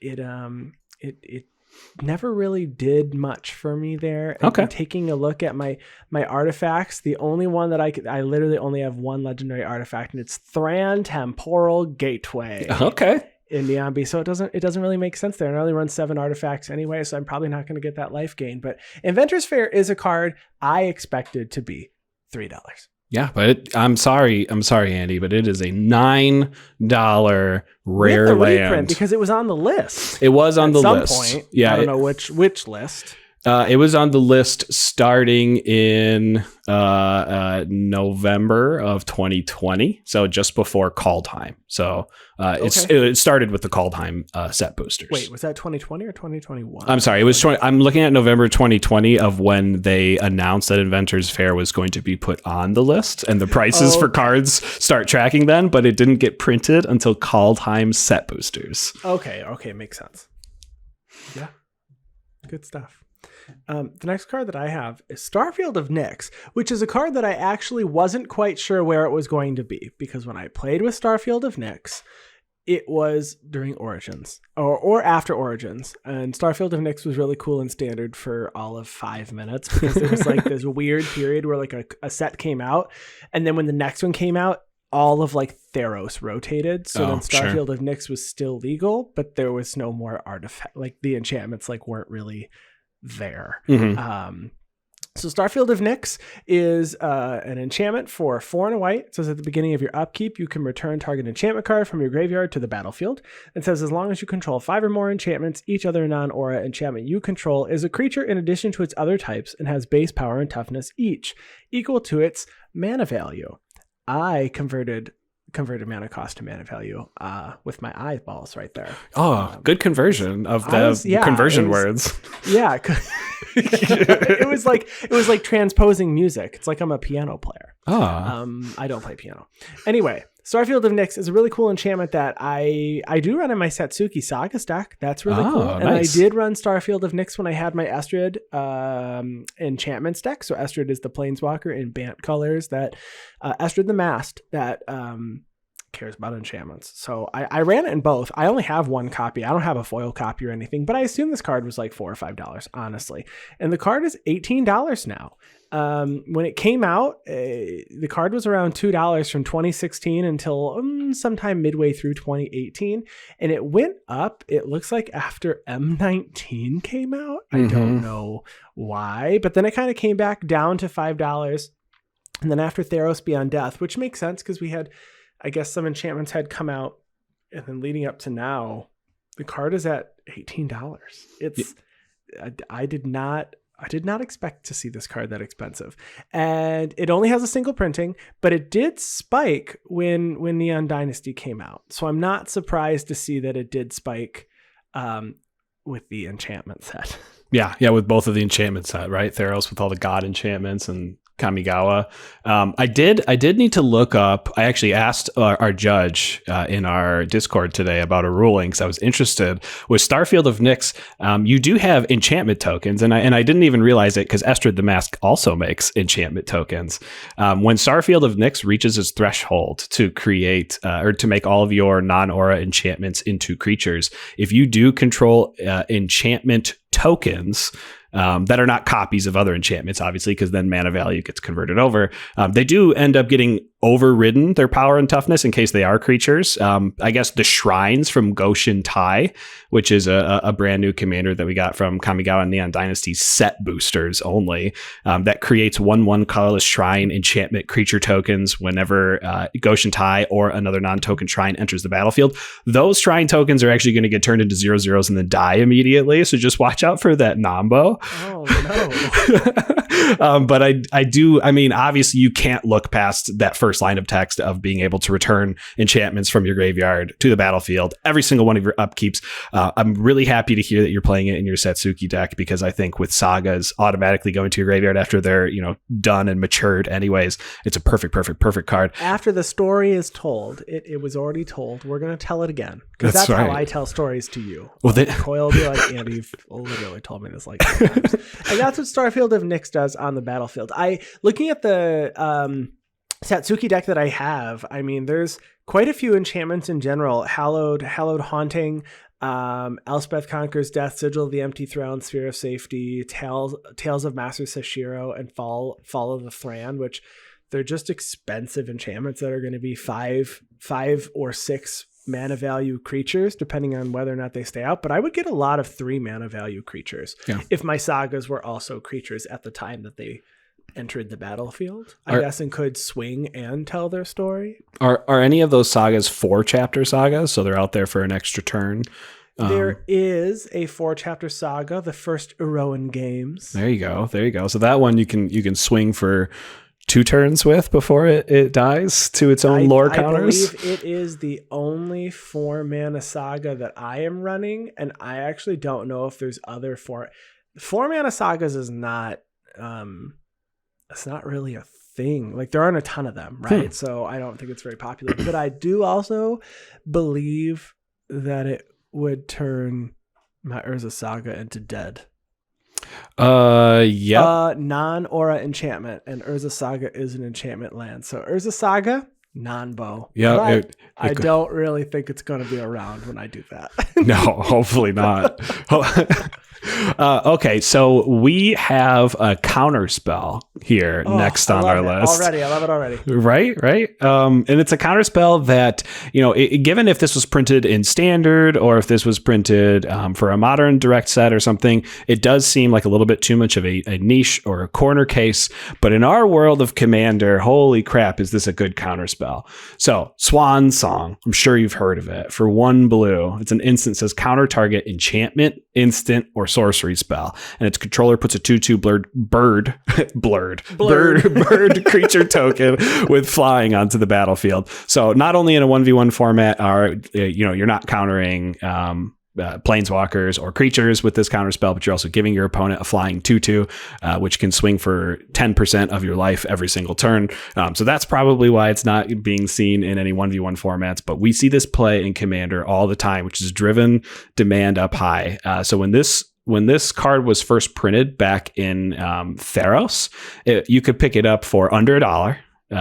never really did much for me there. And taking a look at my artifacts, the only one that I literally only have one legendary artifact, and it's Thran Temporal Gateway. In Niambi, so it doesn't really make sense there. And I only run 7 artifacts anyway, so I'm probably not going to get that life gain. But Inventor's Fair is a card I expected to be $3. Yeah, but I'm sorry, Andy, but it is a $9 rare with the land reprint, because it was on the list. It was on the list. At some point. Yeah, I don't know which list. It was on the list starting in November of 2020, so just before Call Time. So it started with the Call Time set boosters. Wait, was that 2020 or 2021? I'm sorry, it was 20. I'm looking at November 2020 of when they announced that Inventor's Fair was going to be put on the list, and the prices for cards start tracking then, but it didn't get printed until Call Time set boosters. Okay, makes sense. Yeah, good stuff. The next card that I have is Starfield of Nyx, which is a card that I actually wasn't quite sure where it was going to be, because when I played with Starfield of Nyx, it was during Origins or after Origins, and Starfield of Nyx was really cool in Standard for all of 5 minutes, because there was this weird period where a set came out, and then when the next one came out, all of Theros rotated. So then Starfield of Nyx was still legal, but there was no more artifact. The enchantments weren't really there. So Starfield of Nyx is an enchantment for 4 and a white. It says at the beginning of your upkeep, you can return target enchantment card from your graveyard to the battlefield. It says as long as you control 5 or more enchantments, each other non-aura enchantment you control is a creature in addition to its other types and has base power and toughness each, equal to its mana value. I converted mana cost to mana value with my eyeballs right there. Good conversion of the conversion words. Yeah. It was like transposing music. It's like I'm a piano player. Oh. I don't play piano. Anyway, Starfield of Nyx is a really cool enchantment that I do run in my Satsuki Saga stack. That's really cool. And nice. I did run Starfield of Nyx when I had my Estrid enchantments deck. So Estrid is the Planeswalker in Bant colors that Estrid the Mast that cares about enchantments. So I ran it in both. I only have one copy. I don't have a foil copy or anything, but I assume this card was like $4 or $5, honestly. And the card is $18 now. When it came out, the card was around $2 from 2016 until sometime midway through 2018. And it went up, it looks like, after M19 came out. I don't know why, but then it kind of came back down to $5. And then after Theros Beyond Death, which makes sense because we had, I guess, some enchantments had come out, and then leading up to now, the card is at $18. It's I did not expect to see this card that expensive, and it only has a single printing, but it did spike when Neon Dynasty came out. So I'm not surprised to see that it did spike with the enchantment set. Yeah, with both of the enchantment set, right? Theros with all the god enchantments and Kamigawa. I did need to look up. I actually asked our judge in our Discord today about a ruling because I was interested. With Starfield of Nyx, you do have enchantment tokens, and I didn't even realize it because Estrid the Mask also makes enchantment tokens. When Starfield of Nyx reaches its threshold to create or to make all of your non-aura enchantments into creatures, if you do control enchantment tokens that are not copies of other enchantments, obviously, because then mana value gets converted over. They do end up getting overridden, their power and toughness, in case they are creatures. I guess the shrines from Goshen Tai, which is a brand new commander that we got from Kamigawa and Neon Dynasty set boosters only, that creates 1/1 colorless shrine enchantment creature tokens whenever Goshen Tai or another non-token shrine enters the battlefield. Those shrine tokens are actually going to get turned into 0/0s and then die immediately. So just watch out for that Nambo. Oh, no. But I mean, obviously you can't look past that first line of text of being able to return enchantments from your graveyard to the battlefield, every single one of your upkeeps. I'm really happy to hear that you're playing it in your Satsuki deck, because I think with sagas automatically going to your graveyard after they're, done and matured anyways, it's a perfect card. After the story is told, it was already told. We're going to tell it again, because that's right. How I tell stories to you. Well, Coyle will be like, Andy, you've literally told me this like 10 times. And that's what Starfield of Nyx does on the battlefield. Looking at the Satsuki deck that I have, I mean, there's quite a few enchantments in general. Hallowed Haunting, Elspeth Conquers Death, Sigil of the Empty Throne, Sphere of Safety, Tales of Master Sashiro, and Fall of the Thran, which they're just expensive enchantments that are going to be five or 6 mana value creatures, depending on whether or not they stay out. But I would get a lot of 3 mana value creatures if my sagas were also creatures at the time that they entered the battlefield, I guess, and could swing and tell their story. Are any of those sagas 4-chapter sagas, so they're out there for an extra turn? There is a 4-chapter saga, the first Eroan Games. There you go. So that one you can swing for 2 turns with before it dies to its own lore counters. I believe it is the only 4-mana saga that I am running, and I actually don't know if there's other 4-mana sagas is not it's not really a thing. Like, there aren't a ton of them, right? So I don't think it's very popular. But I do also believe that it would turn my Urza Saga into dead. Non-aura enchantment, and Urza Saga is an enchantment land. So Urza Saga, non-bow. Yeah, I don't really think it's going to be around when I do that. No, hopefully not. Okay, so we have a counter spell here next on our list. I love it already. Right. And it's a counter spell that, given if this was printed in standard or if this was printed for a modern direct set or something, it does seem like a little bit too much of a niche or a corner case. But in our world of Commander, holy crap, is this a good counter spell? So Swan Song, I'm sure you've heard of it. For 1 blue, it's an instant, says counter target enchantment, instant, or sorcery spell, and its controller puts a 2/2 bird creature token with flying onto the battlefield. So not only in a 1v1 format are you're not countering planeswalkers or creatures with this counter spell, but you're also giving your opponent a flying 2/2, which can swing for 10% of your life every single turn. So that's probably why it's not being seen in any 1v1 formats, but we see this play in Commander all the time, which is driven demand up high. So when this card was first printed back in Theros, you could pick it up for under $1.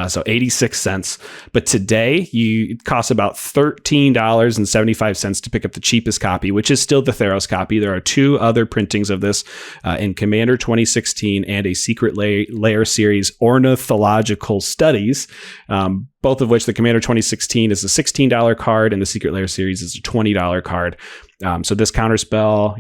So 86 cents. But today, it costs about $13.75 to pick up the cheapest copy, which is still the Theros copy. There are 2 other printings of this in Commander 2016 and a Secret Lair series, Ornithological Studies, both of which the Commander 2016 is a $16 card and the Secret Lair series is a $20 card. So this counterspell,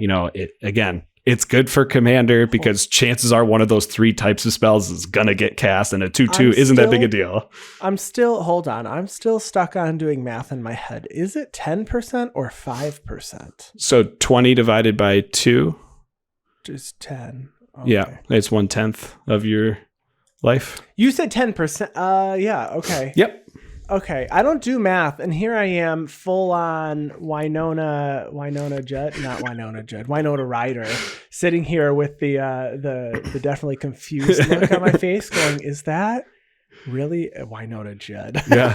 it's good for Commander because chances are one of those 3 types of spells is going to get cast, and a 2/2 isn't that big a deal. Hold on. I'm still stuck on doing math in my head. Is it 10% or 5%? So 20 divided by 2? Just 10. Okay. Yeah, it's 1/10 of your life. You said 10%. Yeah, okay. Yep. Okay, I don't do math, and here I am, full on Winona Ryder, sitting here with the definitely confused look on my face, going, "Is that really a Winona Judd?" Yeah.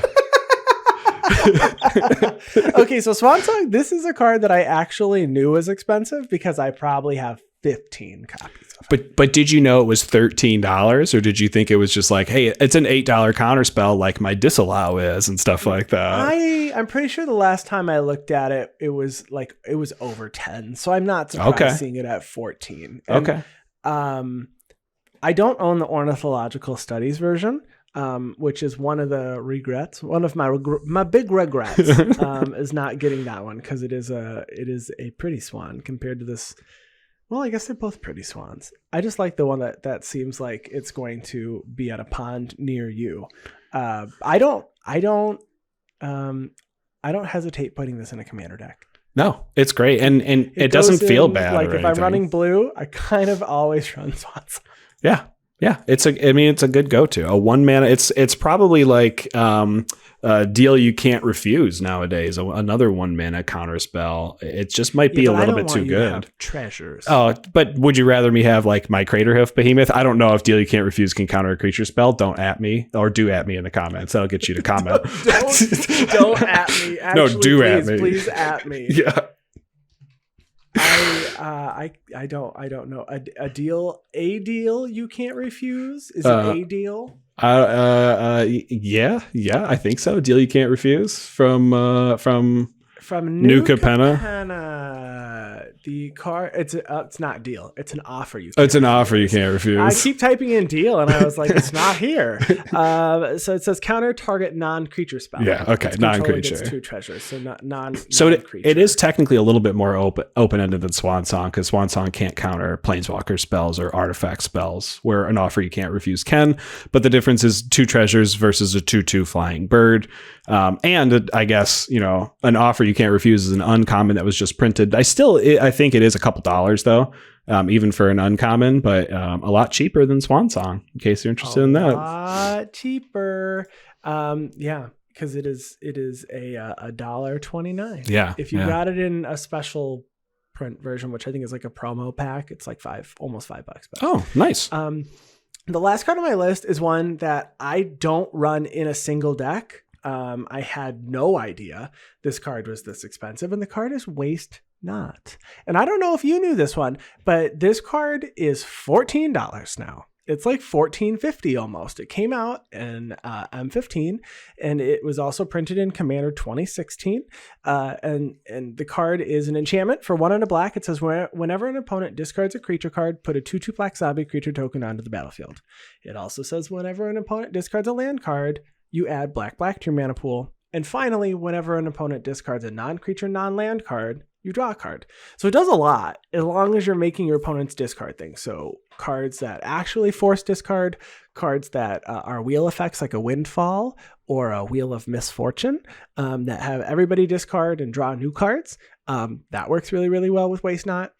Okay, so Swan Song. This is a card that I actually knew was expensive because I probably have 15 copies of it. But did you know it was $13, or did you think it was just like, hey, it's an $8 counterspell like my Disallow is and stuff like that? I'm pretty sure the last time I looked at it, it was over 10. So I'm not surprised seeing it at 14. And, okay. I don't own the Ornithological Studies version, which is one of the regrets. One of my big regrets is not getting that one because it is a pretty swan compared to this. Well, I guess they're both pretty swans. I just like the one that seems like it's going to be at a pond near you. I don't hesitate putting this in a Commander deck. No, it's great, and it doesn't feel bad. Like if I'm running blue, I kind of always run Swans. Yeah. It's a good go-to. A 1 mana. It's probably like a deal you can't refuse nowadays. Another 1 mana counter spell. It just might be a little bit too good. Have treasures. Oh, but would you rather me have like my Craterhoof Behemoth? I don't know if deal you can't refuse can counter a creature spell. Don't at me, or do at me in the comments. That'll get you to comment. don't at me. Actually, no, do at me. Please at me. Yeah. I don't know. A deal you can't refuse? Is it a deal? Yeah, I think so. A deal you can't refuse from New Capenna. The card, it's not deal. It's an offer you. It's an offer you can't refuse. I keep typing in deal, and I was like, it's not here. So it says counter target non-creature spell. Yeah, okay, non-creature. 2 treasures, so non-creature. So it is technically a little bit more open-ended than Swan Song, because Swan Song can't counter planeswalker spells or artifact spells, where an offer you can't refuse can. But the difference is 2 treasures versus a 2/2 flying bird. And I guess, an offer you can't refuse is an uncommon that was just printed. I think it is a couple dollars though, even for an uncommon, but a lot cheaper than Swan Song, in case you're interested in that. A lot cheaper. Yeah, because it is a $1.29. Yeah. If you got it in a special print version, which I think is like a promo pack, it's like almost $5. But, oh, nice. The last card on my list is one that I don't run in a single deck. I had no idea this card was this expensive, and the card is Waste Not. And I don't know if you knew this one, but this card is $14 now. It's like $14.50 almost. It came out in M15, and it was also printed in Commander 2016. And the card is an enchantment for 1 and a black. It says whenever an opponent discards a creature card, put a 2/2 black zombie creature token onto the battlefield. It also says whenever an opponent discards a land card, you add black to your mana pool. And finally, whenever an opponent discards a non-creature, non-land card, you draw a card. So it does a lot, as long as you're making your opponents discard things. So cards that actually force discard, cards that are wheel effects like a Windfall or a Wheel of Misfortune, that have everybody discard and draw new cards. That works really, really well with Waste Not.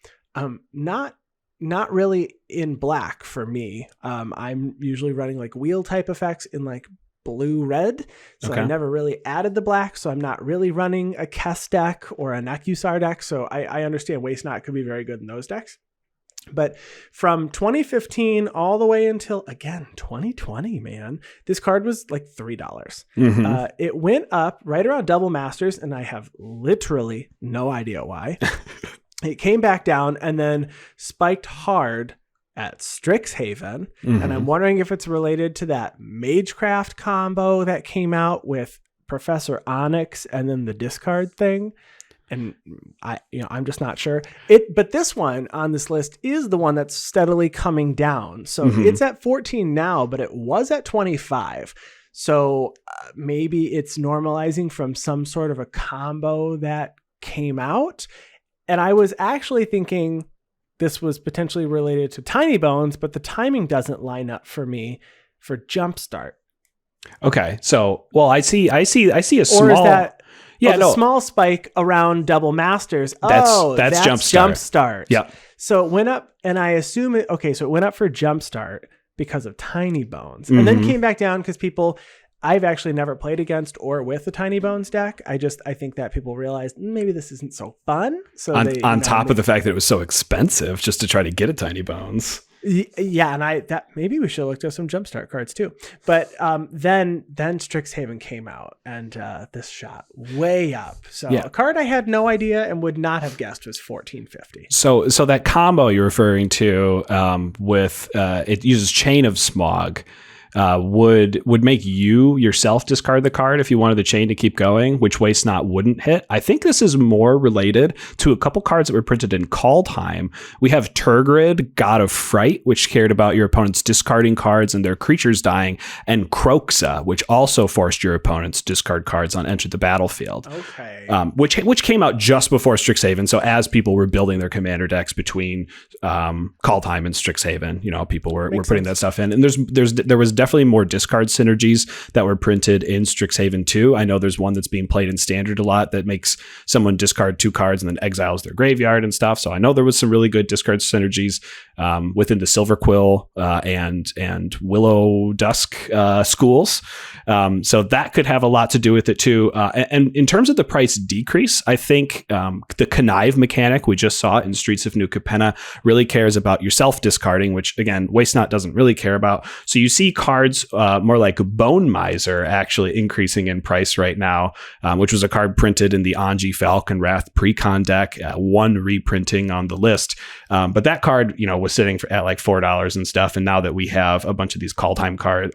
Not really in black for me. I'm usually running like wheel type effects in like blue-red. So I never really added the black. So I'm not really running a Kess deck or a Nekusar deck. So I understand Waste Not could be very good in those decks. But from 2015 all the way until, again, 2020, man, this card was like $3. It went up right around Double Masters, and I have literally no idea why. It came back down and then spiked hard at Strixhaven. And I'm wondering if it's related to that Magecraft combo that came out with Professor Onyx and then the discard thing. And I'm just not sure. But this one on this list is the one that's steadily coming down. So it's at 14 now, but it was at 25. So maybe it's normalizing from some sort of a combo that came out. And I was actually thinking this was potentially related to Tiny Bones, but the timing doesn't line up for me for Jumpstart. Okay. So, well, I see a small... Or is that... Yeah, the small spike around Double Masters. That's Jumpstart. Yeah. So it went up, and I assume it went up for Jumpstart because of Tiny Bones. And then came back down because I've actually never played against or with the Tiny Bones deck. I think that people realized maybe this isn't so fun. So on top of the fact that it was so expensive just to try to get a Tiny Bones. Yeah, and maybe we should have looked at some Jumpstart cards too. But then Strixhaven came out, and this shot way up. So a card I had no idea and would not have guessed was $14.50. So that combo you're referring to with it uses Chain of Smog. Would make you yourself discard the card if you wanted the chain to keep going, which Waste Not wouldn't hit. I think this is more related to a couple cards that were printed in Kaldheim. We have Turgrid, God of Fright, which cared about your opponents discarding cards and their creatures dying, and Kroxa, which also forced your opponents to discard cards on Enter the Battlefield. Okay. Which came out just before Strixhaven. So as people were building their commander decks between Kaldheim and Strixhaven, people were putting that stuff in. And there was definitely more discard synergies that were printed in Strixhaven 2. I know there's one that's being played in Standard a lot that makes someone discard 2 cards and then exiles their graveyard and stuff. So I know there was some really good discard synergies within the Silver Quill and Willow Dusk schools. So that could have a lot to do with it too. And in terms of the price decrease, I think the connive mechanic we just saw in Streets of New Capenna really cares about yourself discarding, which again, Waste Not doesn't really care about. So you see cards more like Bone Miser actually increasing in price right now, which was a card printed in the Anji Falconwrath Precon deck, one reprinting on the list. But that card, was sitting at like $4 and stuff. And now that we have a bunch of these Kaldheim cards,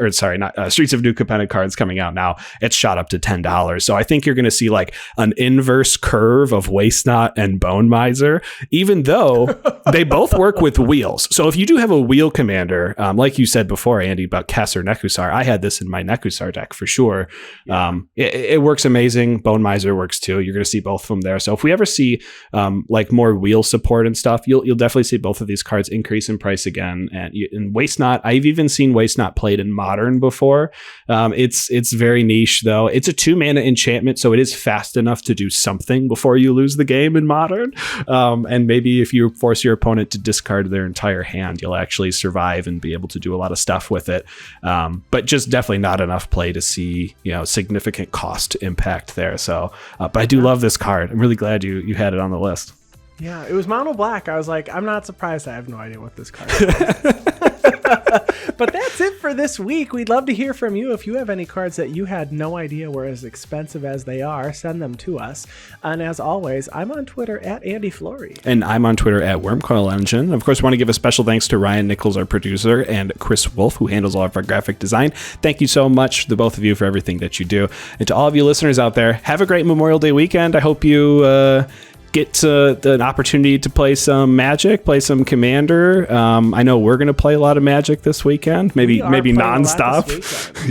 Streets of New Capenna cards coming out now, it's shot up to $10. So I think you're going to see like an inverse curve of Waste Not and Bone Miser, even though they both work with wheels. So if you do have a wheel commander, like you said before, Andy, about Kess or Nekusar, I had this in my Nekusar deck for sure. Yeah. It works amazing. Bone Miser works too. You're going to see both of them there. So if we ever see like more wheel support and stuff, you'll definitely see both of these cards increase in price again. And Waste Not, I've even seen Waste Not played in Modern before. It's very niche though. It's a 2-mana enchantment, so it is fast enough to do something before you lose the game in Modern. And maybe if you force your opponent to discard their entire hand, you'll actually survive and be able to do a lot of stuff with it. But just definitely not enough play to see, significant cost impact there. So, but I do love this card. I'm really glad you had it on the list. Yeah, it was mono black. I was like, I'm not surprised. I have no idea what this card is. But that's it for this week. We'd love to hear from you. If you have any cards that you had no idea were as expensive as they are, send them to us. And as always, I'm on Twitter at Andy Flory. And I'm on Twitter at Wormcoil Engine. Of course, I want to give a special thanks to Ryan Nichols, our producer, and Chris Wolf, who handles all of our graphic design. Thank you so much, the both of you, for everything that you do. And to all of you listeners out there, have a great Memorial Day weekend. I hope you get an opportunity to play some Magic, play some Commander. I know we're going to play a lot of Magic this weekend, maybe nonstop.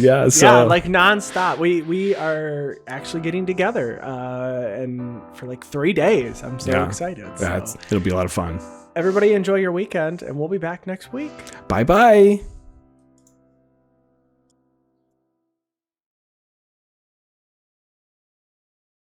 Yeah, like nonstop. We are actually getting together and for like 3 days. I'm so excited. It'll be a lot of fun. Everybody enjoy your weekend, and we'll be back next week. Bye-bye.